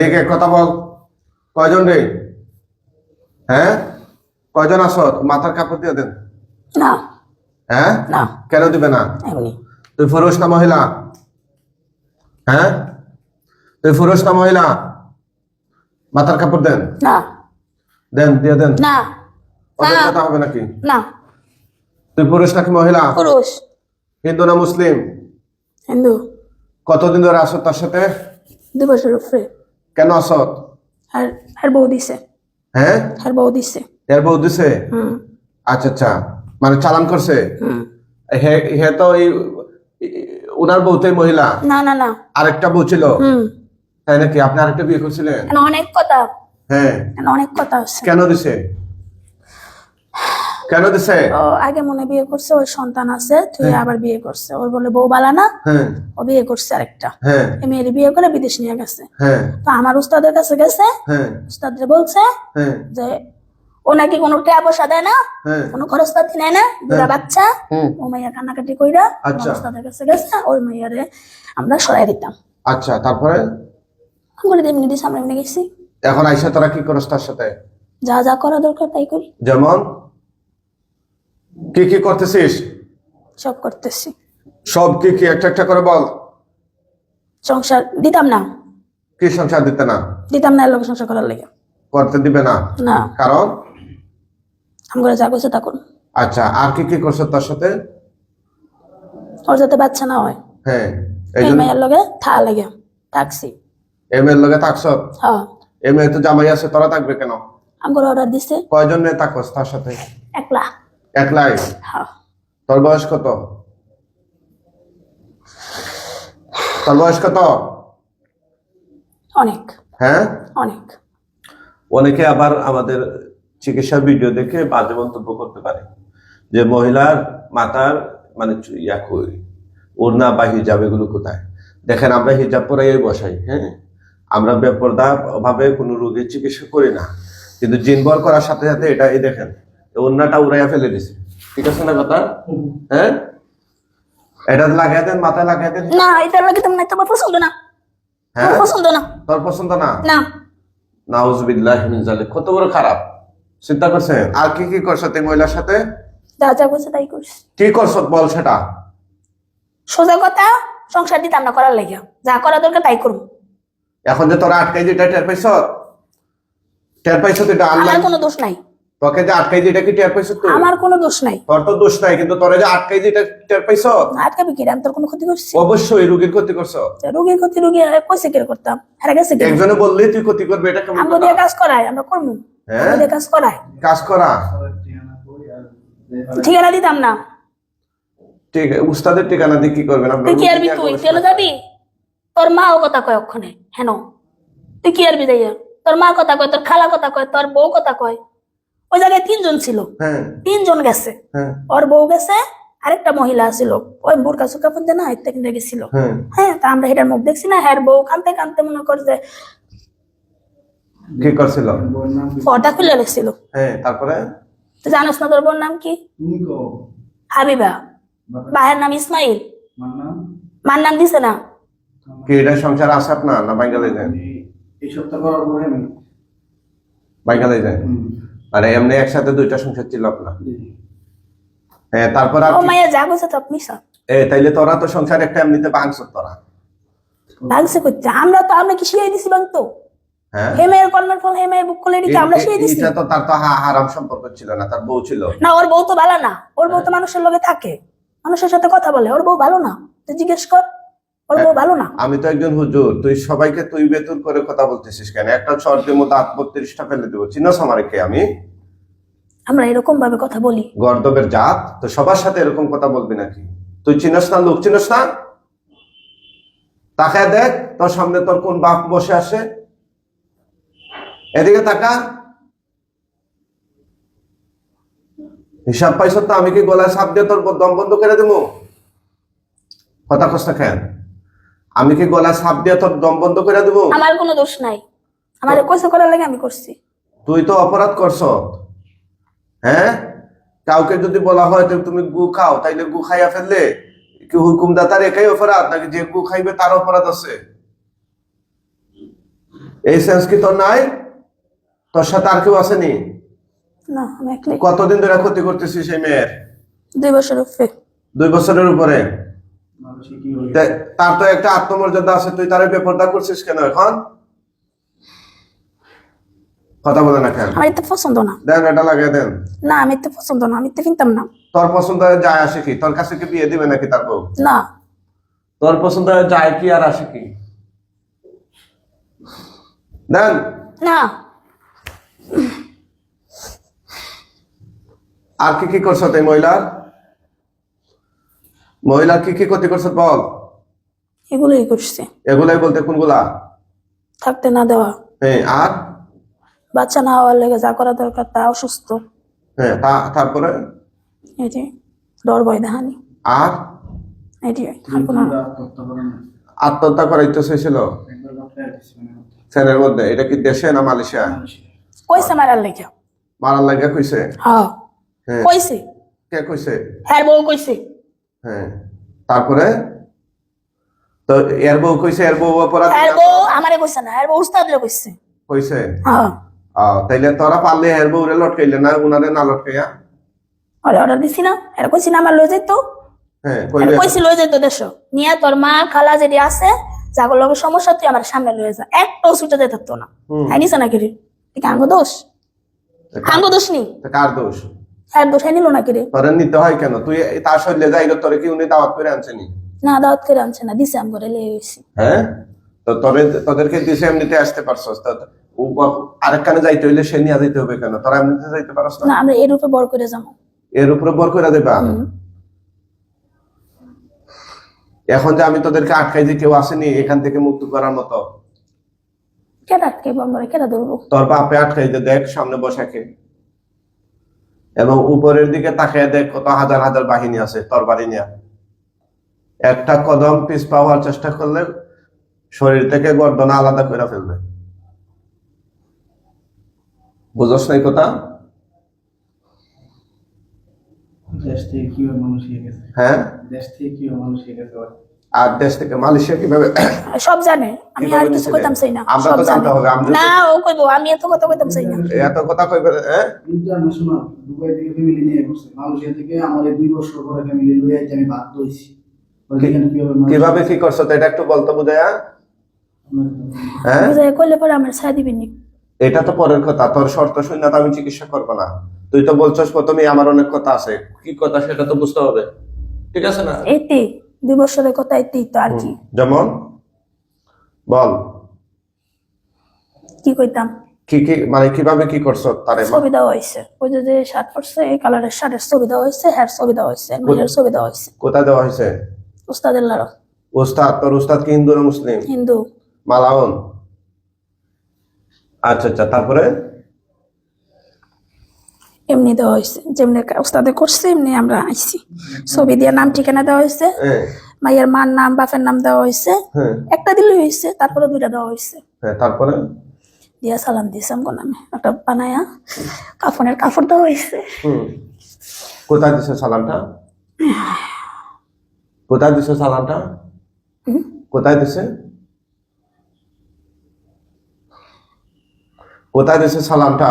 ঠিক কথা বল। কয়জন রে? হ্যাঁ, কয়জন আছো? মাথার কাপড় দিয়ে দেন। না হ্যাঁ, না, কেন দিবে না? এমনি। তুই পুরুষ না মহিলা? হ্যাঁ, তুই পুরুষ না মহিলা? মাথার কাপড় দেন। না দেন, দিয়ে দেন। না ওদের না কথা হবে নাকি? না, তুই পুরুষ নাকি মহিলা? পুরুষ। হিন্দু না মুসলিম? হিন্দু। কতদিন ধরে আসো তার সাথে? 2 বছর উপরে। কেন আসো? আর আর বউ দিছে। হ্যাঁ, আর বউ দিছে। এর বউ দিছে? হুম আচ্ছা আচ্ছা, মানে চালান করছে। হুম। হে হে তো উনার বউতেই মহিলা। না না না। আরেকটা বউ ছিল? হুম। তাই নাকি? আপনি আরেকটা বিয়ে করছিলেন? অনেক কথা। হ্যাঁ, অনেক কথা আছে। কেন দিছে? কেন দিছে? ও আগে মনে বিয়ে করছে, ওর সন্তান আছে, তুই হ্যাঁ। আবার বিয়ে করছে, ওর বলে বউ বালা না। হ্যাঁ ও বিয়ে করছে আরেকটা। হ্যাঁ এই মেয়ের বিয়ে করে বিদেশ নিয়ে গেছে। হ্যাঁ তো আমার উস্তাদের কাছে গেছে। হ্যাঁ উস্তাদরে বলছে হ্যাঁ যে ও নাকি কোনো টাকা পয়সা দেয় না, হ্যাঁ কোনো খরচপাতি নেয় না, দুটা বাচ্চা। হুম। ও মাইয়া কান্নাকাটি কইরা আচ্ছা। আমার উস্তাদের কাছে গেছে, ওই মাইয়ারে আমরা সরাই দিতাম। আচ্ছা, তারপরে? আমি বলি এমনি দিস, আমরা এমনি গেছি। এখন আইসা তোরা কি করস তার সাথে? যা যা করা দরকার তাই করি। যেমন কি কি করতেছিস? সব করতেছি। সব কি কি একটা একটা করে বল। সংসার দিতাম না। কি সংসার দিতে না? দিতাম না, লোক সংসার করার লেগে। করতে দিবে না? না, কারণ? আমি করে যা করছে তা করুন। আচ্ছা, আর কি কি করছো তার সাথে? ওর যাতে বাচ্চা না হয় হ্যাঁ, এই এই জন্য মাইয়ার লগে থা লেগে থাকছি। এম এর লগে থাকছ? হ্যাঁ, এম এ তো জামাই আছে, তোরা থাকবে কেন? আমি করে অর্ডার দিছে। কয়জন নিয়ে থাকস তার সাথে? একলা। একলাই? হ্যাঁ। তোর বয়স কত? তোর বয়স কত? অনেক হ্যাঁ, অনেক। অনেকে আবার আমাদের চিকিৎসা ভিডিও দেখে বাজে মন্তব্য করতে পারে যে মহিলার মাথার মানে ওড়না বা হিজাব এগুলো কোথায়? দেখেন, আমরা হিজাব পরাই বসাই। হ্যাঁ, আমরা বেপরদা ভাবে কোনো রোগীর চিকিৎসা করি না, কিন্তু জিনবর করার সাথে সাথে এটা এই দেখেন ওড়নাটা উড়াইয়া ফেলে দিছে। ঠিক আছে না কথা? হ্যাঁ, এটা লাগাই দেন, মাথায় লাগাই দেন। না, এটা লাগে তোমার তোমার পছন্দ না। হ্যাঁ, আমার পছন্দ না। তোর পছন্দ না? না। নাউজুবিল্লাহি মিন যালিক। কত বড় খারাপ চিন্তা করছেন। আর কি কি করছো তুই মহিলার সাথে? যা যা করছে তাই করছি। কি করছো বল সেটা। সোজা কথা, সংসার দিতাম না করার লেগে, যা করা দরকার তাই করুন। এখন যে তোরা আটকাই যেটা টের পাইছো, টের পাইছো তো? এটা আল্লাহ, আমার কোনো দোষ নাই। তোকে যে আটকাই যেটা কি টের পাইছো তুই? আমার কোনো দোষ নাই। তোর তো দোষ নাই, কিন্তু তোরা যে আটকাই যেটা টের পাইছো। আটকাবি কি? আমি তোর কোনো ক্ষতি করছি? অবশ্যই রোগীর ক্ষতি করছো। রোগীর ক্ষতি রোগী কইছে কি করতাম? হারা গেছে কি? একজনে বললেই তুই ক্ষতি করবে, এটা কেমন আমরা কথা? দিয়ে কাজ করাই, আমরা করবো। হ্যাঁ? আমরা দিয়ে কাজ করাই। কাজ করা ঠিকানা দিতাম না। ঠিক, উস্তাদের ঠিকানা দিয়ে কি করবেন তুই কি আরবি? তুই চলে যাবি? তোর মা ও কথা কয় ওখানে। হেন তুই কি আরবি যাইয়া? তোর মা কথা কয়, তোর খালা কথা কয়, তোর বউ কথা কয়। ওই জায়গায় 3 জন ছিল। হ্যাঁ 3 জন গেছে। হ্যাঁ ওর বউ গেছে, আরেকটা মহিলা ছিল, ওই বোরকা সুকা পর্যন্ত না হাইতে কিনে গেছিল। হ্যাঁ হ্যাঁ, তা আমরা হেটার মুখ দেখছি না। হ্যাঁ, বউ কানতে কানতে মনে কর যে কি করছিল? পর্দা খুলে রেখেছিল। হ্যাঁ, তারপরে? তুই জানোস না তোর বোন নাম কি? হাবিবা। ভাইয়ের নাম ইসমাইল। মার নাম দিছে না। কি এটা সংসার আসাত না না বাঙ্গালাই যায়? এই সপ্তাহ করার পরে আমি বাঙ্গালাই যায়। আরে এমনি একসাথে দুইটা সংসার ছিল আপনার? হ্যাঁ, তারপর আর ও কি? মাইয়া যা বলছে তো মিশা তাইলে তোরা তো সংসার একটা এমনিতে ভাঙছ তোরা। ভাগছে করছে। আমরা কি শিয়াই দিছি বাংতো? হ্যাঁ, হে মেয়ের কর্মের ফল হে মেয়ের বুক করলে এদিকে আমরা শিয়াই দিছি এটা তো তার তো হারাম সম্পর্ক ছিল না, তার বউ ছিল। না। ওর বউ তো ভালো না। ওর বউ তো মানুষের লগে থাকে, মানুষের সাথে কথা বলে। ওর বউ ভালো না, তুই জিজ্ঞেস কর। ওর বউ ভালো না। আমি তো একজন হুজুর, তুই সবাইকে তুই বেতুর করে কথা বলতেছিস কেন? একটা শর্তের মধ্যে 38টা ফেলে দেবো। চিনোস আমারে কে আমি? আমরা এরকম ভাবে কথা বলি? গর্দবের জাত তো সবার সাথে এরকম কথা বলবি নাকি? তুই চিনস না লোক, চিনস না? তাকায় দেখ তোর সামনে তোর কোন বাপ বসে আসে, এদিকে তাকা। হিসাব পাইছ তো? আমি কি গলায় সাপ দিয়ে তোর দম বন্ধ করে দেবো? কথা কষ্ট খেন। আমি কি গলায় সাপ দিয়ে তোর দম বন্ধ করে দেবো? আমার কোনো দোষ নাই। আমার কইছে করার লাগে আমি করছি। তুই তো অপরাধ করছ। হ্যাঁ, কাউকে যদি বলা হয় তুমি গু খাও, তাইলে গু খাইয়া ফেললে কি হুকুমদাতার একাই অপরাধ নাকি যে গু খাইবে তার অপরাধ আছে? এই সেন্স কি তোর নাই? তোর সাথে আর কেউ আসেনি? না আমি একলাই। কতদিন ধরে ক্ষতি করতেছিস এই মেয়ের? 2 বছর উপরে। 2 বছরের উপরে। মানুষে কি হলো? তার তো একটা আত্মমর্যাদা আছে, তুই তারে বেপরদা করছিস কেন এখন? কথা বলে না কেন? আমার এতে পছন্দ না। দেন এটা লাগিয়ে দেন। না আমি এতে পছন্দ না, আমি এতে কিনতাম না। তোর পছন্দ যায় আসে কি? তোর কাছে কি বিয়ে দিবে নাকি তার বউ? না তোর পছন্দ যায় কি আর আসে কি? দেন। না আর কি কি করছো তুই মহিলার? মহিলার কি কি ক্ষতি করছো বল? এগুলোই করছে। এগুলাই বলতে কোনগুলা? থাকতে না দেওয়া, হ্যাঁ আর? বাচ্চা না হওয়ার লেগে যা করা দরকার তা, অসুস্থ, হ্যাঁ তারপরে? এই যে ডর ভয় দেখানি, আর? এটি আর তুমি কোনো। পুরো আত্মহত্যা করেন না? আত্মহত্যা করাইতে চেয়েছিল একবার বাচ্চা দিছি মানে ফ্যানের মধ্যে। এটা কি দেশে না মালয়েশিয়া? মানুষে কইছে মারার লেগে। মারার লাগে কইছে? হ্যাঁ হ্যাঁ কইছে, কে কইছে? হ্যাঁ বউ কইছে। হ্যাঁ তারপরে? তো এর বউ কইছে, এর বউ অপরাধ হ্যাঁ বউ আমারে কইছে না, হ্যাঁ বউ উস্তাদরে কইছে। কইছে? হ্যাঁ তাইলে তোরা পারলে এর বউরে লটকাইলে না, উনারে না লটকাইয়া? অর্ডার দিছি না, এরা কইছি না আমার লয়ে যাইতো। হ্যাঁ এরা কইলে কইছি লয়ে যাইতো দেশ নিয়ে, তোর মা খালা যেটি আছে যাগুলো লগে সমস্যা তুই আমার সামনে লয়ে যা, একটাও ছুটে যেতে থাকতো না। হ্যাঁ নিছে নাকি রে? এটা আঙ্গ দোষ? আঙ্গ দোষ নি, তা কার দোষ? হ্যাঁ দোষ নিল নাকি রে? তোরে নিতে হয় কেন? তুই তার শরীরে যাইলো, তোরে কি উনি দাওয়াত করে আনছেনি? না দাওয়াত করে আনছে না, দিছে আম করে লিয়ে গেছি। হ্যাঁ তো তোদেরকে দিছে, এমনিতে আসতে পারছস। আরেকখানে যাইতে হইলে সে নিয়ে যাইতে হবে কেন? তোরা এমনিতে যাইতে পারস না না? আমরা এর উপরে বড় করে যাবো। এর উপরে বর করে দেবা? এখন যে আমি তোদেরকে আটকাই যে কেউ আসেনি এখান থেকে মুক্ত করার মতো? কেডা কে বম্বরে কেডা ধরবো? তোর বাপে আটকাই যে দেখ সামনে বসাকে, এবং উপরের দিকে তাকিয়ে দেখ কত হাজার হাজার বাহিনী আছে তোর বাড়ি নিয়ে। একটা কদম পিছ পাওয়ার চেষ্টা করলে শরীর থেকে গর্দনা আলাদা করে ফেলবে। বুঝস নাই কথা? দেশ থেকে কিভাবে মানুষ হয়ে গেছে? হ্যাঁ দেশ থেকে কিভাবে মানুষ হয়ে গেছে? আর দেশ থেকে মালয়েশিয়া কিভাবে? সব জানে, আমি আর কিভাবে কিছু নিছিলে? কইতাম চাই না, আমরা সব তো জানে। জানতে হবে, আমরা না ও কইবো, আমি এত কথা কইতাম চাই না। এত কথা কইবে? হ্যাঁ ইন্টারন্যাশনাল দুবাই থেকে ফ্যামিলি নিয়ে বসছে, মালয়েশিয়া থেকে আমার 2 বছর পরে ফ্যামিলি লয়ে আইতে আমি বাধ্য হইছি। ওইখানে কিভাবে মানুষ- কিভাবে কি করছো তো এটা একটু বলতো বুঝায়া। হ্যাঁ বুঝাই কইলে পরে আমার ছাড় দিবি নি। এটা তো পরের কথা, তোর শর্ত শুনে তো আমি চিকিৎসা করবো না। তুই তো বলছস প্রথমে আমার অনেক কথা আছে, কি কথা সেটা তো বুঝতে হবে, ঠিক আছে না? এতে 2 বছরের কথা, এতেই তো আর কি। যেমন বল কি কইতাম? কি কি মানে কিভাবে কি করছো তারে? ছবি দেওয়া হয়েছে, ওই যে শার্ট পরছে এই কালারের শার্টের ছবি দেওয়া হয়েছে, হ্যার ছবি দেওয়া হয়েছে, মেয়ের ছবি দেওয়া হয়েছে। কোথায় দেওয়া হয়েছে? উস্তাদের লাড়ো। উস্তাদ? তোর উস্তাদ কি হিন্দু না মুসলিম? হিন্দু। মালাউন? আচ্ছা আচ্ছা তারপরে? এমনি দেওয়া হয়েছে, যেমনি উস্তাদে করছে এমনি আমরা আইছি। ছবি দিয়ে নাম ঠিকানা দেওয়া হয়েছে, হ্যাঁ মায়ের মার নাম বাপের নাম দেওয়া হয়েছে। হ্যাঁ একটা দিলে হয়েছে, তারপরে 2টা দেওয়া হয়েছে। হ্যাঁ তারপরে? দিয়া সালাম দিয়েছে আমগো নামে, একটা বানায়া কাফনের কাপড় দেওয়া হয়েছে। কোথায় দিছে সালামটা? কোথায় দিছে সালামটা? কোথায় দিছে? কোথায় দিছে সালামটা?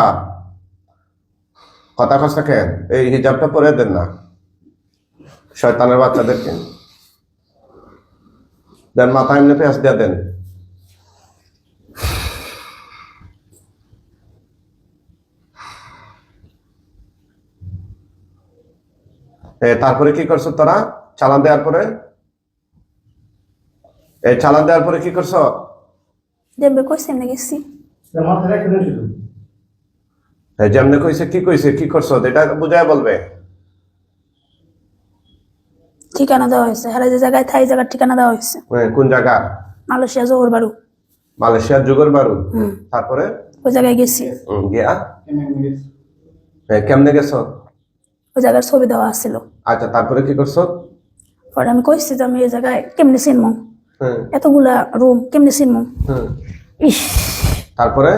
কথা কষ্ট কেন? এই হিজাবটা পরে দেন না শয়তানের বাচ্চাদেরকে, দেন মাথা এমনি পেঁয়াজ দিয়ে দেন। তারপরে কি করছো তোরা? চালান দেওয়ার পরে? এই চালান দেওয়ার পরে কি করছো? দেবে কইছে এমনি গেছি। মাথায় রেখে দেন শুধু। যেমনে কইছে কি কইছে কি করছো এটা বুঝায় বলবে। ঠিকানা দেওয়া হয়েছে, হ্যাঁ যে জায়গায় থাই জায়গার ঠিকানা দেওয়া হয়েছে। কোন জায়গা? মালয়েশিয়া জোহর বাড়ু। মালয়েশিয়ার যুগর বারু? তারপরে? ওই জায়গায় গেছি। গিয়া কেমন গেছে? কেমনে গেছো? ওই জায়গার ছবি দেওয়া ছিল। আচ্ছা তারপরে কি করছো? পরে আমি কইছি যে আমি এই জায়গায় কেমনে চিনবো, হ্যাঁ এতগুলা রুম কেমনে চিনবো। হ্যাঁ ইস, তারপরে?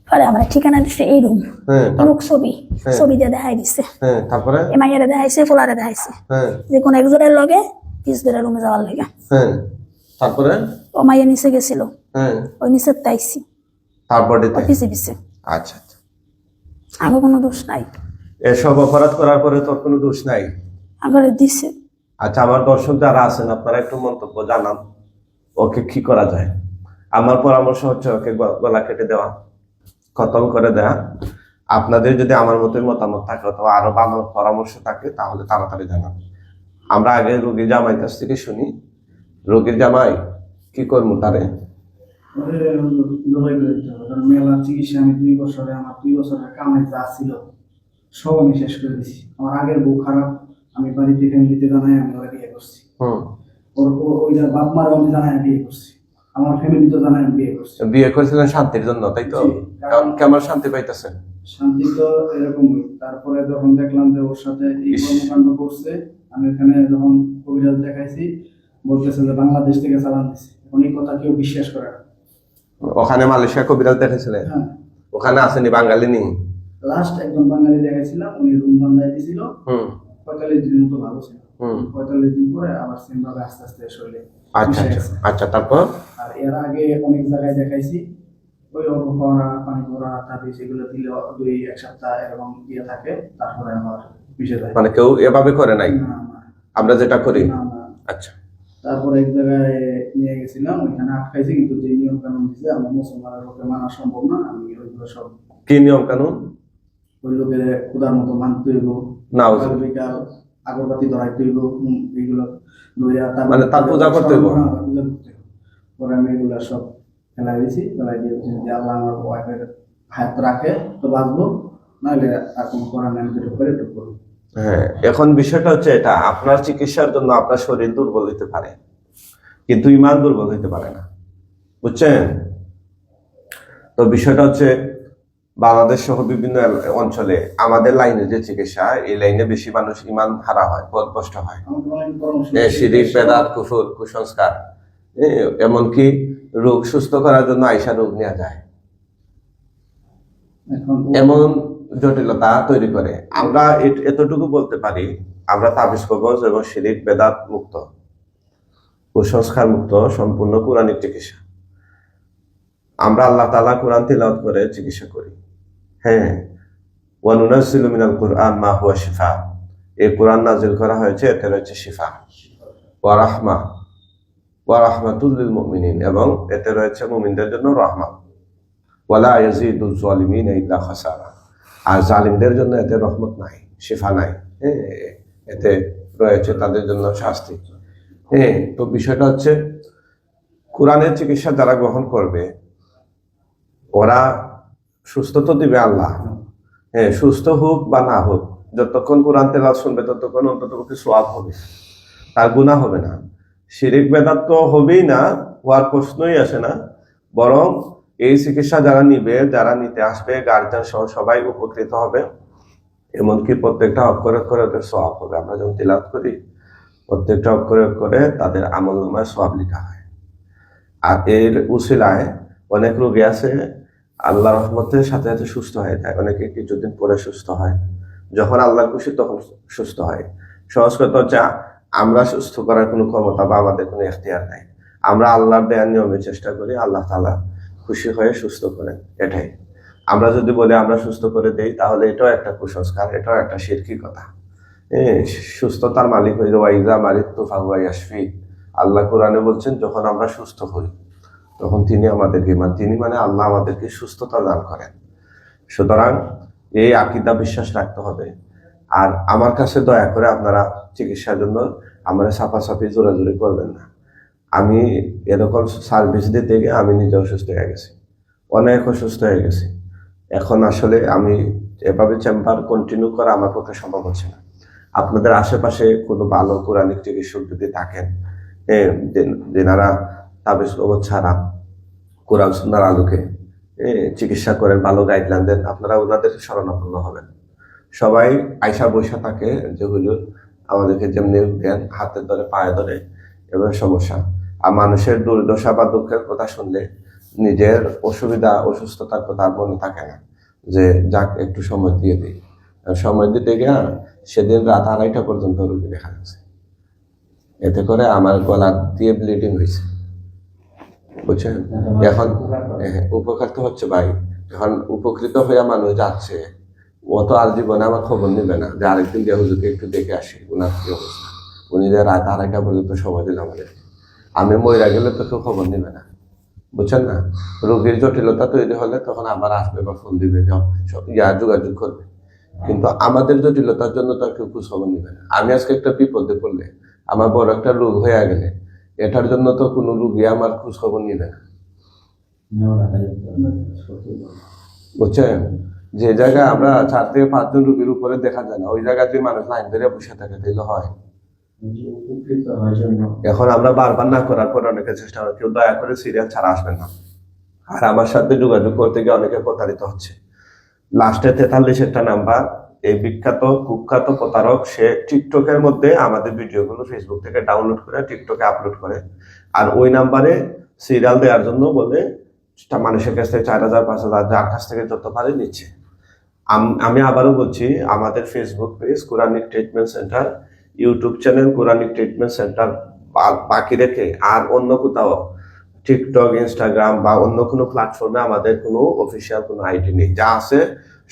পরে আমার ঠিকানা দিছে এই রুম, হ্যাঁ এমুক ছবি, ছবি দিয়ে দেখাই দিছে। হ্যাঁ তারপরে? এ মাইয়ারে দেখাইছে, ফোলারে দেখাইছে, হ্যাঁ যে কোন একজনের লগে পিস ধরে রুমে যাওয়ার লাগে। হ্যাঁ তারপরে? ও মাইয়া নিচে গেছিল, হ্যাঁ, ওই নিচে তাইছি তার বডিতে। পিছে পিছে আচ্ছা আচ্ছা, আগে কোনো দোষ নাই, এসব অপরাধ করার পরে তোর কোনো দোষ নাই? আগরে দিছে। আচ্ছা, আমার দর্শক যারা আছেন আপনারা একটু মন্তব্য জানান, ওকে কি করা যায়। আমার পরামর্শ হচ্ছে ওকে গলা কেটে দেওয়া, খতম করে দেওয়া। আপনাদের যদি আমার মতোই মতামত থাকে অথবা আরো ভালো পরামর্শ থাকে তাহলে তাড়াতাড়ি জানান। আমরা আগে রোগীর জামাই কাছ থেকে শুনি। রোগীর জামাই কি করবো তারে? জবাই করে দিতে হবে, কারণ মেলা চিকিৎসা আমি 2 বছরে, আমার 2 বছরের কামাই যা ছিল সব আমি শেষ করে দিছি। আমার আগের বউ খারাপ, আমি বাড়িতে ফ্যামিলিতে জানাই আমি ওরা বিয়ে করছি। ওইটা বাপ মারও আমি জানাই বিয়ে করছি, আমার ফ্যামিলি তো জানাই বিয়ে করছি। বিয়ে করেছিলেন শান্তির জন্য, তাই তো? কেমন শান্তি পাইতেছেন? শান্তি তো এরকমই। তারপরে যখন দেখলাম যে ওর সাথে এই কর্মকাণ্ড করছে, আমি ওখানে যখন কবিরাজ দেখাইছি, বলতেছে যে বাংলাদেশ থেকে চালান দিছে। এখন এই কথা কেউ বিশ্বাস করে না। ওখানে মালয়েশিয়া কবিরাজ দেখাইছিলেন? হ্যাঁ, ওখানে আসেনি বাঙালি নেই? লাস্ট একজন বাঙালি দেখাইছিলাম, উনি রুম বান্ধাই দিছিল। 45 দিনের মতো ভালো ছিল। 45 দিন পরে আবার সেম ভাবে আস্তে আস্তে শরীরে। আচ্ছা আচ্ছা আচ্ছা, তারপর? আর এর আগে অনেক জায়গায় দেখাইছি, ওই অল্প পড়া পানি পড়া তাবিজ এগুলো দিলে 2-1 সপ্তাহ এরকম দিয়ে থাকে, তারপরে আবার মিশে যায়। মানে কেউ এভাবে করে নাই, না, না, আমরা যেটা করি? না, না। আচ্ছা, তারপরে এক জায়গায় নিয়ে গেছিলাম, ওইখানে আটকাইছি, কিন্তু যে নিয়ম কানুন দিচ্ছে আমার মুসলমানের লোকে মানা সম্ভব না। আমি ওইগুলো সব, কি নিয়ম কানুন? ওই লোকে খুদার মতো মানতে হইব, না সকাল বিকাল আগরবাতি ধরাইতে হইব, এইগুলো লইয়া মানে তার পূজা করতে হইব। হ্যাঁ, পূজা করতে হইব। পরে আমি এগুলা সব ফেলাই দিয়েছি, ফেলাই দিয়ে বলছি যে আল্লাহ আমার ওয়াইফের হাত রাখে তো বাঁচবো, নাহলে আর কোনো করার নাই, আমি যেটা করে এটা করবো। হ্যাঁ, এখন বিষয়টা হচ্ছে এটা, আপনার চিকিৎসার জন্য আপনার শরীর দুর্বল হতে পারে, কিন্তু ইমান দুর্বল হতে পারে না, বুঝছেন? তো বিষয়টা হচ্ছে বাংলাদেশ সহ বিভিন্ন অঞ্চলে আমাদের লাইনে যে চিকিৎসা, এই লাইনে বেশি মানুষ ইমান হারা হয়, পথভ্রষ্ট হয়। আমাকে অনেক পরামর্শ শিরিক, বেদাত, কুফর, কুসংস্কার, এমনকি রোগ সুস্থ করার জন্য আইসা রোগ নেওয়া যায়, এখন এমন জটিলতা তৈরি করে। আমরা এতটুকু বলতে পারি, আমরা তাবিজ কবজ এবং শিরিক বেদাত মুক্ত, কুসংস্কার মুক্ত, সম্পূর্ণ কোরআনিক চিকিৎসা। আমরা আল্লাহ তাআলা কোরআন তিলাওয়াত করে চিকিৎসা করি। হ্যাঁ, ওয়া নুনাজ্জিলু মিনাল কুরআন মা হুয়া শিফা, এই কোরআন নাজিল করা হয়েছে, এতে রয়েছে শিফা, ওয়া রাহমা, ওয়া রাহমাতুল লিল মুমিনিন, এবং এতে রয়েছে মুমিনদের জন্য রহমত। ওয়ালা ইয়াজিদুল যালিমিনা ইল্লা খাসারা, আর জালিমদের জন্য এতে রহমত নাই, শিফা নাই, এতে রয়েছে তাদের জন্য শাস্তি। হ্যাঁ, তো বিষয়টা হচ্ছে কোরআনের চিকিৎসা যারা গ্রহণ করবে ওরা সুস্থ তো দিবে আল্লাহ। হ্যাঁ, সুস্থ হোক বা না হোক, যতক্ষণ কোরআন তেলাওয়াত শুনবে ততক্ষণ অন্ততপক্ষে সওয়াব হবে, তার গুনাহ হবে না। শিরিক বেদাত তো হবেই না, হওয়ার প্রশ্নই আসে না। বরং এই চিকিৎসা যারা নিবে, যারা নিতে আসবে, গার্জিয়ান সহ সবাই উপকৃত হবে। এমনকি প্রত্যেকটা অক্ষরে অক্ষরে ওদের সওয়াব হবে। আমরা যখন তিলাওয়াত করি প্রত্যেকটা অক্ষরে অক্ষরে তাদের আমলনামায় সওয়াব লেখা হয়। আর এর উসিলায় অনেক রোগী আছে আল্লাহ রহমতের সাথে সাথে সুস্থ হয়ে যায়, অনেকে কিছুদিন পরে সুস্থ হয়, যখন আল্লাহর খুশি তখন সুস্থ হয়। সহজ কথা হচ্ছে আমরা সুস্থ করার কোনো ক্ষমতা বা আমাদের কোনো এখতিয়ার নাই। আমরা আল্লাহর দেয়ার নিয়মে চেষ্টা করি, আল্লাহ তাআলা খুশি হয়ে সুস্থ করেন, এটাই। আমরা যদি বলি আমরা সুস্থ করে দেই, তাহলে এটাও একটা কুসংস্কার, এটাও একটা শিরকি কথা। সুস্থতার মালিক হয়ে যাওয়া, ইজা মারিদতু ফাহুয়া ইয়াশফি, আল্লাহ কোরআনে বলছেন যখন আমরা সুস্থ হই তখন তিনি আমাদেরকে, তিনি মানে আল্লাহ আমাদেরকে সুস্থতা দান করেন। সুতরাং এই আকীদা বিশ্বাস রাখতে হবে। আর আমার কাছে দয়া করে আপনারা চিকিৎসার জন্য আমার সাফাসাফি জোরাজুরি করবেন না। আমি এরকম সার্ভিস দিতে গিয়ে আমি নিজে অসুস্থ হয়ে গেছি, অনেক অসুস্থ হয়ে গেছি। এখন আসলে আমি এভাবে চেম্বার কন্টিনিউ করা আমার পক্ষে সম্ভব হচ্ছে না। আপনাদের আশেপাশে কোনো ভালো কোরআনিক চিকিৎসক যদি থাকেন, যেনারা তাবিজ কবজ ছাড়া কোরআন সুন্নাহর আলোকে চিকিৎসা করেন, ভালো গাইডলাইন দেন, আপনারা ওনাদের শরণাপন্ন হবেন। সবাই আইসা বৈশা থাকে যে হুজুর আমাদেরকে যেমনি দেন, হাতে ধরে পায়ে ধরে, এবার সমস্যা। আর মানুষের দুর্দশা বা দুঃখের কথা শুনলে নিজের অসুবিধা অসুস্থতার কথা মনে থাকে না, যে যাক একটু সময় দিয়ে দিই। সময় দিতে গিয়ে সেদিন রাত 2:30 পর্যন্ত রোগী দেখা যাচ্ছে, এতে করে আমার গলা দিয়ে ব্লিডিং হয়েছে। বুঝছেন? এখন উপকার তো হচ্ছে ভাই, এখন উপকৃত হয়ে মানুষ যাচ্ছে, ও তো আর জীবনে আমার খবর নেবে না যে আরেকদিন দিয়ে হুজুরকে একটু দেখে আসি ওনার কি অবস্থা। উনি যে রাত 2:30 পর্যন্ত সময় দিল আমাদের, আমি মইরা গেলে তো কেউ খবর নেবে না, বুঝছেন না? রোগীর জটিলতা তৈরি হলে তখন আবার আসবে বা ফোন দিবে, যোগাযোগ করবে, কিন্তু আমাদের জটিলতার জন্য তো আর কেউ খোঁজ খবর নেবে না। আমি আজকে একটা বিপদে পড়লে, আমার বড় একটা রোগ হয়ে গেলে, এটার জন্য তো কোনো রুগী আমার খোঁজ খবর নেবে না, বুঝছেন? যে জায়গায় আমরা 4 থেকে 5 জন রুগীর উপরে দেখা যায় না, ওই জায়গায় যদি মানুষ লাইন ধরে বসে থাকে তাহলে হয়। এখন আমরা বারবার না করার পর অনেকে চেষ্টা করে, কেউ দয়া করে সিরিয়াল ছাড়া আসবেন না। আর আমার সাথে যোগাযোগ করতে গিয়ে অনেকে প্রতারিত হচ্ছে। লাস্টে 43 একটা নাম্বার, এই বিখ্যাত কুখ্যাত প্রতারক, সে টিকটকের মধ্যে আমাদের ভিডিওগুলো ফেসবুক থেকে ডাউনলোড করে টিকটকে আপলোড করে, আর ওই নাম্বারে সিরিয়াল দেওয়ার জন্য বলে মানুষের কাছ থেকে 4,000 5,000 যার কাছ থেকে যত পারে নিচ্ছে। আমি আবারও বলছি, আমাদের Facebook page Quranic treatment centre, YouTube channel Quranic treatment centre বাকি রেখে আর অন্য কোথাও টিকটক, ইনস্টাগ্রাম বা অন্য কোনো প্ল্যাটফর্মে আমাদের কোনো অফিসিয়াল কোনো আইডি নেই। যা আছে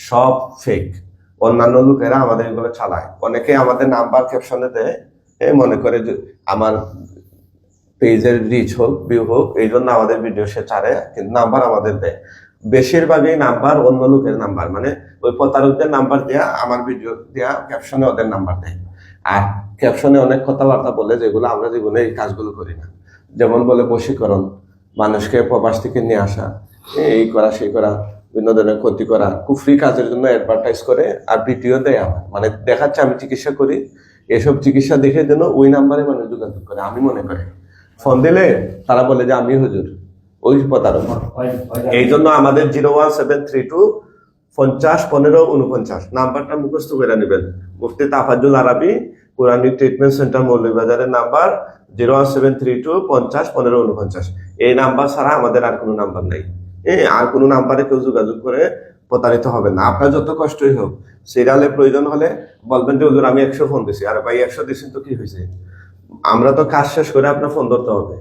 সব ফেক, অন্যান্য লোকেরা আমাদের এগুলো চালায়। অনেকে আমাদের নাম্বার ক্যাপশনে দেয়, মনে করে যে আমার পেজের রিচ হোক, ভিউ হোক, এই জন্য আমাদের ভিডিও সে ছাড়ে, কিন্তু নাম্বার আমাদের দেয়। বেশিরভাগই নাম্বার অন্য লোকের নাম্বার, মানে ওই প্রতারকদের নাম্বার দেয়া, আমার ভিডিও দেয়া ক্যাপশনে ওদের নাম্বার দেয়। আর ক্যাপশনে অনেক কথাবার্তা বলে যেগুলো আমরা জীবনে এই কাজগুলো করি না। যেমন বলে বশীকরণ, মানুষকে প্রবাস থেকে নিয়ে আসা, এই করা সেই করা, বিভিন্ন ধরনের ক্ষতি করা, কুফরি কাজের জন্য অ্যাডভার্টাইজ করে আর ভিডিও দেয় আমার, মানে দেখাচ্ছে আমি চিকিৎসা করি। এসব চিকিৎসা দেখে যেন ওই নাম্বারে মানুষ যোগাযোগ করে, আমি মনে করি। ফোন দিলে তারা বলে যে আমি হুজুর, ওই প্রতারক। এই জন্য আমাদের 01732 50 15 49 নাম্বারটা মুখস্থ করে নেবেন। Mufti Tafazzul Arabi Quranic treatment center মৌলভীবাজারের নাম্বার 01732 50 15 49। এই নাম্বার ছাড়া আমাদের আর কোনো নাম্বার নেই। আর কোনো নাম্বারে কেউ যোগাযোগ করে প্রতারিত হবে না। আপনার যত কষ্টই হোক, সিরিয়ালে প্রয়োজন হলে বলবেন যে হুজুর আমি 100 ফোন দিছি। আরে ভাই 100 দিছেন তো কি হয়েছে? আমরা তো কাজ শেষ করে আপনার ফোন ধরতে হবে,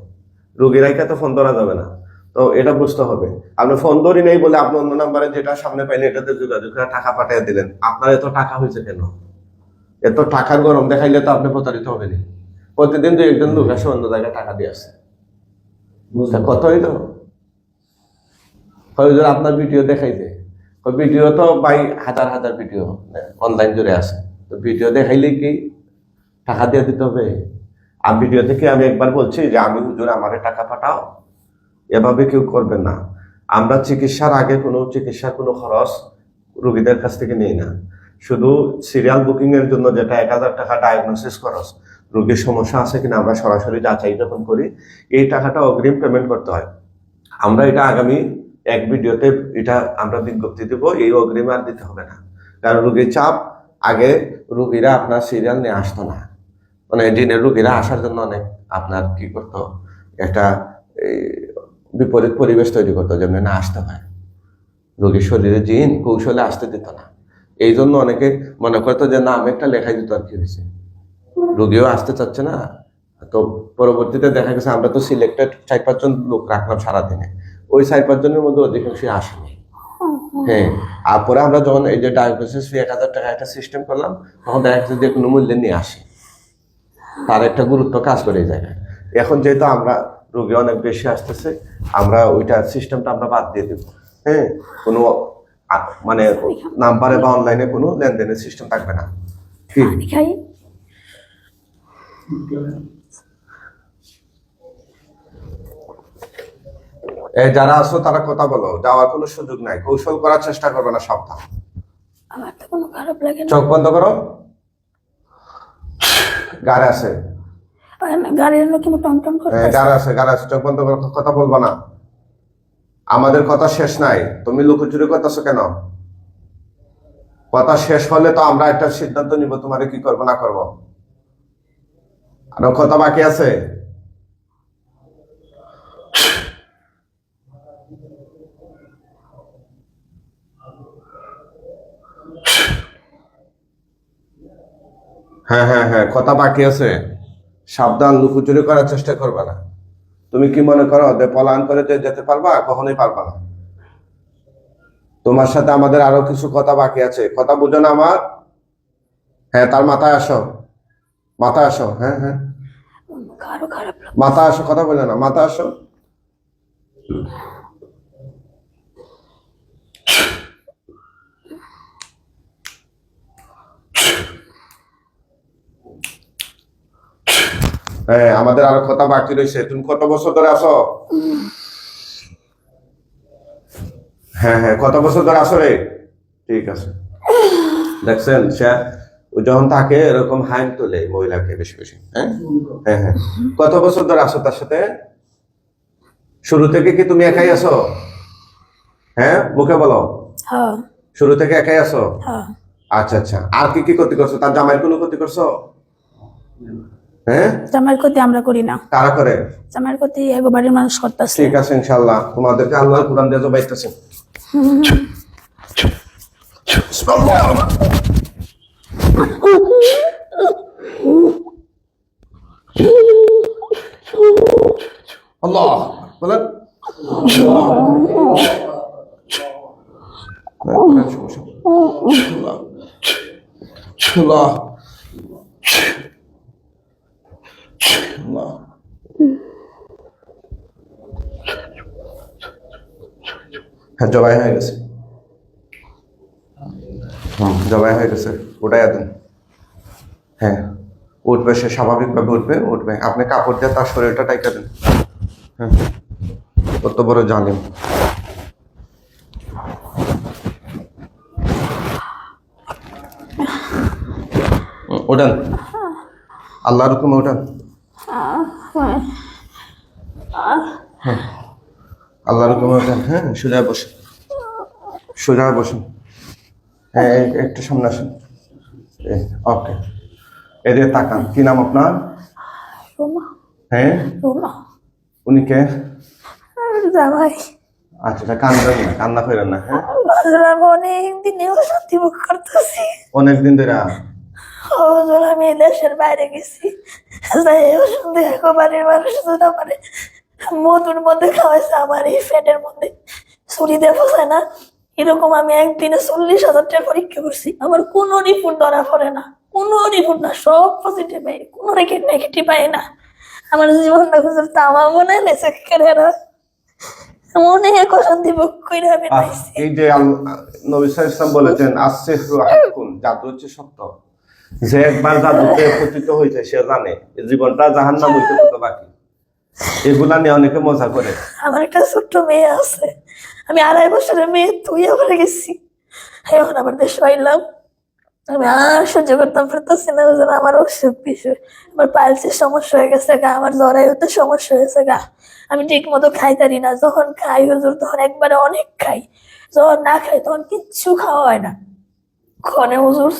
রোগীরাইকে তো ফোন ধরা যাবে না। তো এটা বুঝতে হবে, আপনি ফোন ধরি নেই বলে আপনি অন্য নাম্বারে যেটা সামনে পাইলে এটাতে যোগাযোগ করে টাকা পাঠিয়ে দিলেন। আপনার এত টাকা হয়েছে কেন? এত টাকার গরম দেখাইলে তো আপনি প্রতারিত হবেন। প্রতিদিন 2-1 জন লোক আসে অন্য জায়গায় টাকা দিয়ে আসে, কত হইল? আপনার ভিডিও দেখাইছে, ভিডিও তো ভাই হাজার হাজার ভিডিও অনলাইন জুড়ে আছে, তো ভিডিও দেখাইলে কি টাকা দিয়ে দিতে হবে? আর ভিডিও থেকে আমি একবার বলছি যে আমি হুজুর আমারে টাকা পাঠাও, এভাবে কেউ করবেন না। আমরা চিকিৎসার আগে চিকিৎসার কোনো খরচ রোগীদের কাছ থেকে নেই না। শুধু সিরিয়াল বুকিং এর জন্য যেটা 1,000 টাকা ডায়াগনোসিস খরচ, রোগীর সমস্যা আছে কিনা আমরা সরাসরি যাচাই যখন করি, এই টাকাটা অগ্রিম পেমেন্ট করতে হয়। আমরা এটা আগামী এক ভিডিওতে এটা আমরা বিজ্ঞপ্তি দেব, এই অগ্রিম আর দিতে হবে না। কারণ রোগীর চাপ, আগে রোগীরা আপনার সিরিয়াল নিয়ে আসতো না, মানে দিনের রোগীরা আসার জন্য অনেক আপনার কি করতো, একটা বিপরীত পরিবেশ তৈরি করতো, যেমন না আসতে হয়, রোগীর শরীরে জিন কৌশলে আসতে দিত না। এই জন্য অনেকে মনে করতো যে না আমি একটা লেখাই দিত আর কি হয়েছে, রোগীও আসতে চাচ্ছে না। তো পরবর্তীতে দেখা গেছে আমরা তো সিলেক্টেড 4-5 জন লোক রাখলাম সারাদিনে, ওই 4-5 জনের মধ্যে অধিকাংশই আসেনি। হ্যাঁ, আর পরে আমরা যখন এই যে ডায়াগনোসিস ফি 1,000 টাকা একটা সিস্টেম করলাম, তখন দেখা গেছে যে কোনো মূল্যে নিয়ে আসে, তার একটা গুরুত্ব কাজ করে এই জায়গায়। এখন যেহেতু আমরা রোগী অনেক বেশি আসতেছে, আমরা ওইটা সিস্টেমটা আমরা বাদ দিয়ে দেবো। হ্যাঁ, কোনো মানে নাম্বারে বা অনলাইনে কোনো লেনদেনের সিস্টেম থাকবে না। যারা আছো তারা কথা বলো, যাওয়ার কোনো সুযোগ নাই, কৌশল করার চেষ্টা করবে না, সাবধান। আমার তো কোনো খারাপ লাগে না। চোখ বন্ধ করো, গাড়ি আছে, গাড়ির লোক টমটম করে গাড়ি আছে, চোখ বন্ধ করো, কথা বলবো না। আমাদের কথা শেষ নাই, তুমি লুকোচুরি করতেছো কেন? কথা শেষ হলে তো আমরা একটা সিদ্ধান্ত নিব তোমারে কি করবো না করবো। আর কথা বাকি আছে। হ্যাঁ, কথা বাকি আছে, সাবধান, লুকোচুরি করার চেষ্টা করবে না। তুমি কি মনে করো যে পলায়ন করে যে যেতে পারবা? কখনোই পারবা না। তোমার সাথে আমাদের আরো কিছু কথা বাকি আছে, কথা বুঝো না আমার? হ্যাঁ, তার মাথায় আসো, মাথায় আসো। হ্যাঁ হ্যাঁ, আরো খারাপ লাগে। মাথায় আসো, কথা বলে না, মাথায় আসো। হ্যাঁ, আমাদের আরো কথা বাকি রয়েছে। তুমি কত বছর ধরে আসো? হ্যাঁ হ্যাঁ, কত বছর ধরে আসো রে? ঠিক আছে, দেখছেন সে ও যখন থাকে এরকম হাইম তোলে মহিলাকে বেশি বেশি। হ্যাঁ হ্যাঁ হ্যাঁ, কত বছর ধরে আসো তার সাথে? শুরু থেকে কি তুমি একাই আসো? হ্যাঁ, মুখে বলো। হ্যাঁ শুরু থেকে একাই আসো? হ্যাঁ। আচ্ছা আচ্ছা, আর কি কি ক্ষতি করছো? তার জামাইয়ের কোনো ক্ষতি করছো? হ্যাঁ, জামাইয়ের ক্ষতি আমরা করি না, কারা করে? জামাইয়ের ক্ষতি এগো বাড়ির মানুষ করতেছে। ঠিক আছে, ইনশাআল্লাহ তোমাদেরকে আল্লাহর কোরআন দিয়ে জবাইতেছে। আল্লাহ বলেন। হ্যাঁ, জবাই হয়ে গেছে। জবাই হয়ে গেছে, ওটাই দেন। হ্যাঁ, উঠবে, সে স্বাভাবিকভাবে উঠবে। উঠবে, আপনি কাপড় দিয়ে তার শরীরটা টাইকা দেন। হ্যাঁ, কত বড় জালিম। ওঠান, আল্লাহর হুকুমে ওঠান। হ্যাঁ, আল্লাহর হুকুমে ওঠান। হ্যাঁ, সোজা বসুন, সোজা বসুন। হ্যাঁ, একটু সামনে আসুন। ওকে, এদের তাকান। কি নাম আপনার? রুমা। হ্যাঁ, রুমা। উনি কে? জামাই। আচ্ছা, এটা কান্দেন না, কান্না করেন না। হ্যাঁ, আমি অনেকদিন অশান্তি ভোগ করতেছি। অনেকদিন ধরে। হুজুর, আমি দেশের বাইরে গেছি, যাই অশান্তি বাড়ির মানুষ যদি আমার মধুর মধ্যে খাওয়াইছে, আমার এই ফ্যাটের মধ্যে ছুরি দিয়ে ফসায় না, এরকম আমি একদিনে 40,000 টাকা পরীক্ষা করছি, আমার কোনো রিপোর্ট ধরা পড়ে না, কোনো রিপোর্ট না, সব পজিটিভ পাই, কোনো নেগেটিভ পাই না। আমার জীবনটা হুজুর তামা মনে নেছে কেনা অনেক অশান্তি ভোগ করে আমি পাইছি। এই যে নবী সাল্লাল্লাহু আলাইহি ওয়াসাল্লাম বলেছেন, আসসিহরু হাক্কুন, জাদু হচ্ছে সত্য। যে একবার জাদুতে পতিত হয়েছে সে জানে এই জীবনটা জাহান্নাম হইতে কত বাকি। এগুলা নিয়ে অনেকে মজা করে। আমার একটা ছোট্ট মেয়ে আছে, আমি 2.5 বছরের মেয়ে তুই ওখানে গেছি, এখন আবার দেশে আইলাম, আমি আর সহ্য করতাম পারতেছি না হুজুর, আমার অসুখ বিসুখ, আমার পাইলসের সমস্যা হয়ে গেছে গা, আমার জরায়ুতে সমস্যা হয়েছে গা, আমি ঠিক মতো খাইতারি না, যখন খাই হুজুর তখন একবারে অনেক খাই, যখন না খাই তখন কিচ্ছু খাওয়া হয় না। ক্ষণে হুজুর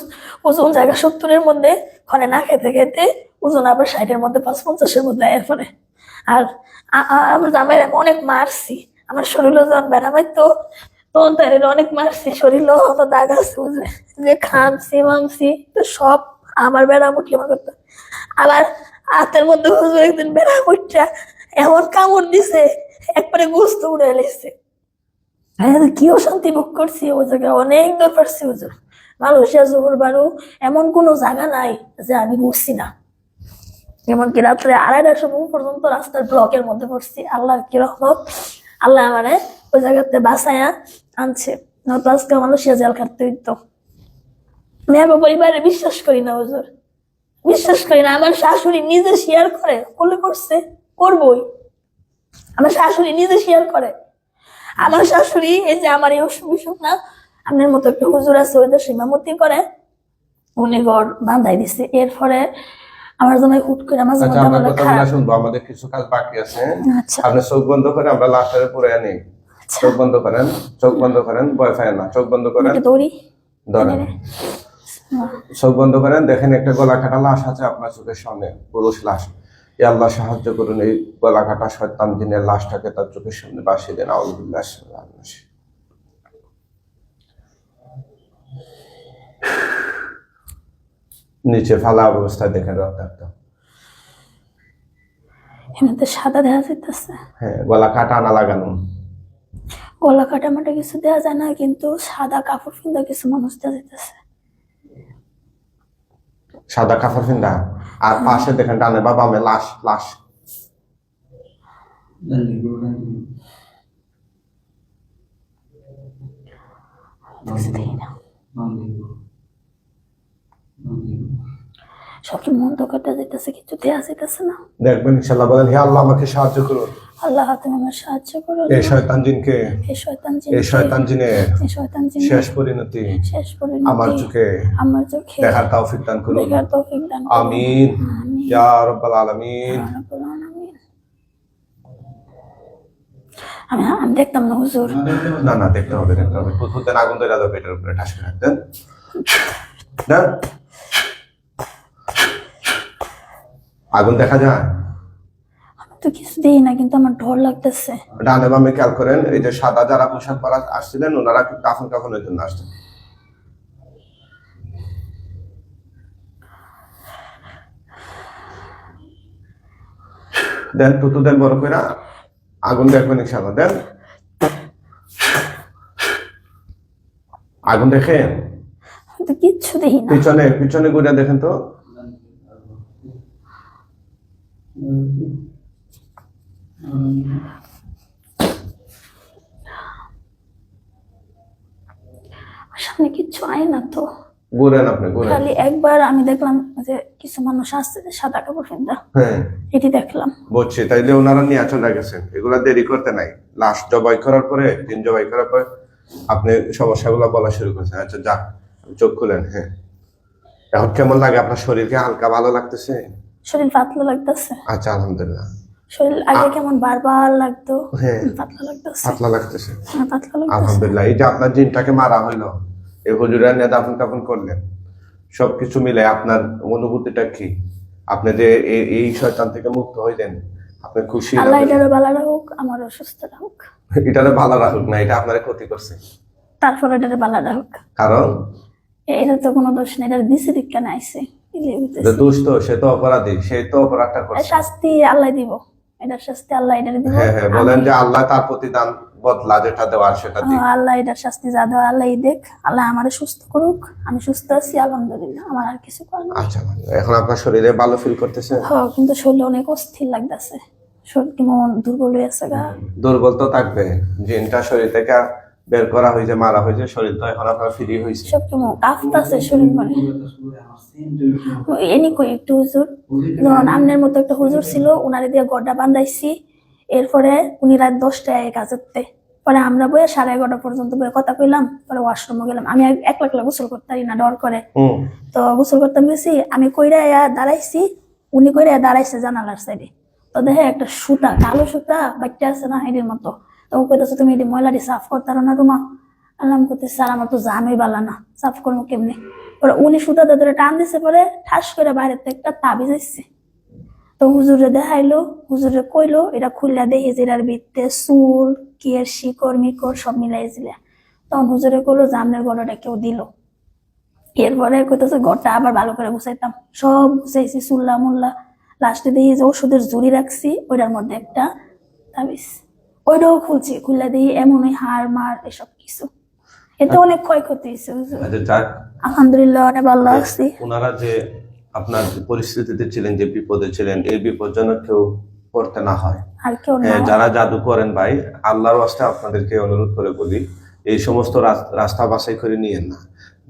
ওজন জায়গা 70-এর মধ্যে, ক্ষণে না খেতে খেতে ওজন আবার 60-এর মধ্যে, 55-এর মধ্যে আয় পড়ে। আর আমার জামাই অনেক মারছি, আমার শরীরে যখন বেড়ামাই তো তখন তার অনেক মারছি, শরীরে অত দাগ আছে বুঝলে, যে খামছি মামছি তো সব আমার বেড়া মুটলি মা করতো। আবার হাতের মধ্যে হুজুর একদিন বেড়া মুটটা এমন কামড় দিছে, একবারে গোস্ত উড়ে লেগেছে। কি অশান্তি ভোগ করছি ওই জায়গায়, অনেক দূর পারছি হুজুর, মালয়েশিয়া জোহর বারো এমন কোনো জায়গা নাই যে আমি ঘুরছি না। এমনকি রাত্রে 2:30টার সময় পর্যন্ত রাস্তার ব্লকের মধ্যে পড়ছি। আল্লাহর কি রহমত, আল্লাহ আমারে ওই জায়গাতে বাঁচায়া আনছে, নয়তো আজকে মালয়েশিয়া জেল খাটতে হইতো। আমি আমার পরিবারে বিশ্বাস করি না হুজুর, বিশ্বাস করি না। আমার শাশুড়ি নিজে শেয়ার করে, করলে করছে, করবই। আমার শাশুড়ি নিজে শেয়ার করে, আমার শাশুড়ি এই যে আমার এই অসুখ বিসুখ না, আপনার মতো একটা হুজুর আছে ওই দেশে ইমামতি করে, উনি ঘর বান্ধাই দিছে। এরপরে আমার জন্য হুট করে মাঝে আচ্ছা, মধ্যে আমরা বলে কথাগুলো শুনবো, আমাদের কিছু কাজ বাকি আছে। আচ্ছা আপনি চোখ বন্ধ করে আমরা লাস্টের পরে আনি। চোখ বন্ধ করেন, চোখ বন্ধ করেন, ভয় পায় না, চোখ বন্ধ করেন, একটু দৌড়ি ধরেন, চোখ বন্ধ করেন। দেখেন একটা গলা কাটা লাশ আছে আপনার চোখের সামনে, পুরুষ লাশ। এ আল্লাহ সাহায্য করুন, এই গলা কাটা শয়তান জিনের লাশটাকে তার চোখের সামনে বাসিয়ে দেন। আউযুবিল্লাহ। নিচে ফালা অবস্থায় দেখেন রক্তাক্ত। এমনিতে সাদা দেখা যাইতেছে, হ্যাঁ, গলা কাটা আনা লাগানো। গলা কাটা মাটা কিছু দেওয়া যায় না, কিন্তু সাদা কাপড় পিন্ধা কিছু মানুষ দেওয়া যাইতেছে। সাদা কাপড় ফিন্দা। আর পাশে দেখেন ডানে বা বামে লাশ লাশ। দেখি না। সব কি মন তো কাটা যাইতেছে, কিছু দেওয়া যাইতেছে না। দেখবেন ইনশাআল্লাহ, বলেন হে আল্লাহ আমাকে সাহায্য করুন, আল্লাহ তুমি আমার সাহায্য করো। এই শয়তান জিনকে, এই শয়তান এই শয়তান জিনের এই শয়তান জিন শেষ পরিণতি শেষ পরিণতি আমার চোখে আমার চোখে দেখার তৌফিক দান করুন। দেখার তৌফিক দান করুন। আমিন আমিন। ইয়া রাব্বাল আলামিন। ইয়া রাব্বাল আলামিন। আমি দেখতাম না হুজুর। না না, দেখতে হবে, দেখতে হবে। খুদখুদেন আগুন ধরে দাও পেটের উপরে, ঠাস করে দেন দেন। আগুন দেখা যায়? আমি তো কিছু দিই না, কিন্তু আমার ডর লাগতেছে। ডানে বামে খেয়াল করেন, এই যে সাদা যারা পোশাক পরা আসছিলেন, ওনারা কাফন কাফনের জন্য আসছেন। দেন তুতু দেন বড় করে, আগুন দেখবেন ইনশাআল্লাহ। দেন আগুন দেখেন, আমি তো কিচ্ছু দিই না। পিছনে পিছনে ঘুরে দেখেন তো। সামনে কিচ্ছু আয় না তো। ঘুরেন আপনি, ঘুরেন। খালি একবার আমি দেখলাম যে কিছু মানুষ আসছে যে সাদা কাপড় পিন্ধা, হ্যাঁ এটি দেখলাম। বুঝছি, তাইলে ওনারা নিয়ে চলে গেছেন। এগুলা দেরি করতে নাই, লাশ জবাই করার পরে, দিন জবাই করার পরে আপনি সমস্যাগুলো বলা শুরু করছেন। আচ্ছা যাক, চোখ খুলেন। হ্যাঁ, এখন কেমন লাগে আপনার? শরীরকে হালকা ভালো লাগতেছে? শরীর পাতলা লাগতেছে। আচ্ছা আলহামদুলিল্লাহ। শরীর আগে কেমন বারবার লাগতো, হ্যাঁ পাতলা লাগতেছে। পাতলা লাগতেছে, পাতলা লাগতেছে। আলহামদুলিল্লাহ। এই যে আপনার জিনটাকে মারা হইলো, এই হুজুরা নিয়ে দাফন কাফন করলেন, সবকিছু মিলে আপনার অনুভূতিটা কি? আপনি যে এই শয়তান থেকে মুক্ত হইলেন, আপনি খুশি? আল্লাহ এটারও ভালো রাখুক, আমারও সুস্থ রাখুক। এটারে ভালো রাখুক না, এটা আপনার ক্ষতি করছে। তারপর এটারে ভালো রাখুক, কারণ এটা তো কোনো দোষ নেই, এটার দিছে দিক কেন আইছে। যে দুষ্ট, সে তো অপরাধী, সে তো অপরাধটা করছে। শাস্তি আল্লাহ দিব, এটার শাস্তি আল্লাহ এটারে দিব। হ্যাঁ হ্যাঁ, বলেন যে আল্লাহ তার প্রতিদান বদলা যেটা দেওয়ার সেটা দিক। আল্লাহ এটার শাস্তি যা দেওয়া আল্লাহ দেখ, আল্লাহ আমারে সুস্থ করুক। আমি সুস্থ আছি আলহামদুলিল্লাহ, আমার আর কিছু করার নেই। আচ্ছা, এখন আপনার শরীরে ভালো ফিল করতেছে? হ্যাঁ, কিন্তু শরীরে অনেক অস্থির লাগতেছে, শরীর কেমন দুর্বল হয়ে আছে গা। দুর্বল তো থাকবে, জিনটা শরীর থেকে বের করা হয়েছে, মারা হয়েছে, শরীর তো এখন আপনার ফ্রি হয়েছে। সব কেমন কাঁপতাছে শরীর, মানে এনি কই একটু হুজুর, যেমন আমনের মতো একটা হুজুর ছিল, ওনারে দিয়ে গড্ডা বান্ধাইছি। এরপরে উনি রাত 10টায় কাজেতে, পরে আমরা বইয়ে 11:30 পর্যন্ত বইয়ে কথা কইলাম। পরে ওয়াশরুমে গেলাম, আমি একলা একলা গোসল করতারি না, ডর করে। তো গোসল করতাম গেছি, আমি কইরা দাঁড়াইছি, উনি কইরা দাঁড়াইছে জানালার সাইডে। তো দেখে একটা সুতা, কালো সুতা বাচ্চা আছে না হেডির মতো। তো ও কইতেছে তুমি এটি ময়লাটি সাফ করতারো না রুমা? আল্লাহ করতেছে, স্যার আমার তো জামই বালা না, সাফ করবো কেমনি? পরে উনি সুতাটা ধরে টান দিছে, পরে ঠাস করে বাইরের থেকে একটা তাবিজ আসছে। তো হুজুরে দেখাইলো, হুজুরে কইলো এটা খুললা দেখি যে এটার ভিতরে চুল কি এর শিকড় মিকড় সব মিলাইছিল। তখন হুজুরে কইলো যে আমনের গড়টা কেউ দিল। এরপরে কইতেছে ঘরটা আবার ভালো করে গুছাইতাম, সব গুছাইছি, চুল্লা মুল্লা। লাস্টে দেখি যে ওষুধের ঝুড়ি রাখছি, ওইটার মধ্যে একটা তাবিজ, ওইটাও খুলছি, খুললা দেখি এমন ওই হাড় মার এসব কিছু। এতে অনেক ক্ষয়ক্ষতি হয়েছে হুজুর। আলহামদুলিল্লাহ অনেক ভালো লাগছে। ওনারা যে আপনার পরিস্থিতিতে ছিলেন, যে বিপদে ছিলেন, এই বিপদ যেন কেউ করতে না হয়। আর কেউ না। যারা জাদু করেন ভাই, আল্লাহর ওয়াস্তে আপনাদেরকে অনুরোধ করে বলি, এই সমস্ত রাস্তা বাছাই করে নিয়েন না।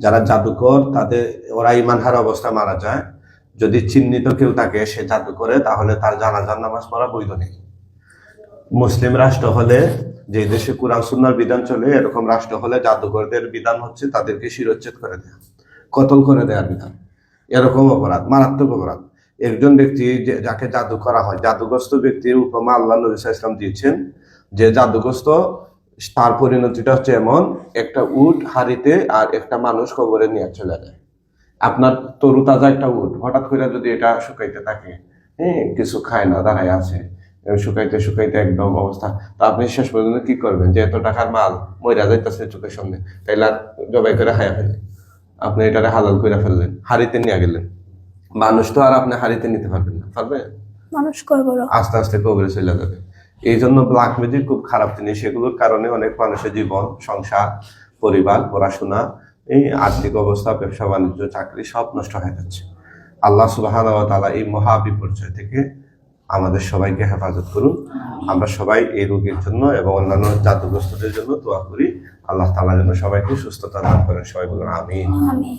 যারা জাদুকর, তাদের ওরা ইমানহারা অবস্থা মারা যায়। যদি চিহ্নিত কেউ থাকে সে জাদু করে, তাহলে তার জানাজার নামাজ পড়া বৈধ নেই। মুসলিম রাষ্ট্র হলে, যে দেশে কোরআন সুন্নাহর বিধান চলে, এরকম রাষ্ট্র হলে জাদুকরদের বিধান হচ্ছে তাদেরকে শিরোচ্ছেদ করে দেয়া, কতল করে দেওয়ার বিধান। এরকম অপরাধ, মারাত্মক অপরাধ। একজন ব্যক্তি যাকে জাদু করা হয়, জাদুগ্রস্ত ব্যক্তির উপমা আল্লাহ নবী সাল্লাল্লাহু আলাইহি ওয়াসাল্লাম দিয়েছেন, যে জাদুগ্রস্ত তার পরিণতিটা হচ্ছে এমন, একটা উট হাড়িতে আর একটা মানুষ কবরে নিয়ে চলে যায়। আপনার তরু তাজা একটা উট হঠাৎ করে যদি এটা শুকাইতে থাকে, কিছু খায় না, দাঁড়ায় আছে, শুকাইতে শুকাইতে একদম অবস্থা, তো আপনি শেষ পর্যন্ত কি করবেন? যে এত টাকার মাল মইরা যাইতেছে চোখের সামনে, তাইলে আর জবাই করে খাইয়া ফেলে, আপনি এটারে হালাল করে ফেললেন, হাড়িতে নিয়ে গেলেন। মানুষ তো আর আপনি হাড়িতে নিতে পারবেন না, পারবেন? মানুষ কয় বড় আস্তে আস্তে কবরে চলে যাবে। এই জন্য ব্ল্যাক ম্যাজিক খুব খারাপ জিনিস। এগুলোর কারণে অনেক মানুষের জীবন, সংসার, পরিবার, পড়াশোনা, এই আর্থিক অবস্থা, ব্যবসা বাণিজ্য, চাকরি সব নষ্ট হয়ে যাচ্ছে। আল্লাহ সুবহানাহু ওয়া তাআলা এই মহা বিপর্যয় থেকে আমাদের সবাইকে হেফাজত করুন। আমরা সবাই এই রোগীর জন্য এবং অন্যান্য জাদুগ্রস্তদের জন্য দোয়া করি। আল্লাহ তাআলা যেন সবাইকে সুস্থতা দান করেন। সবাই বলুন আমিন। আমি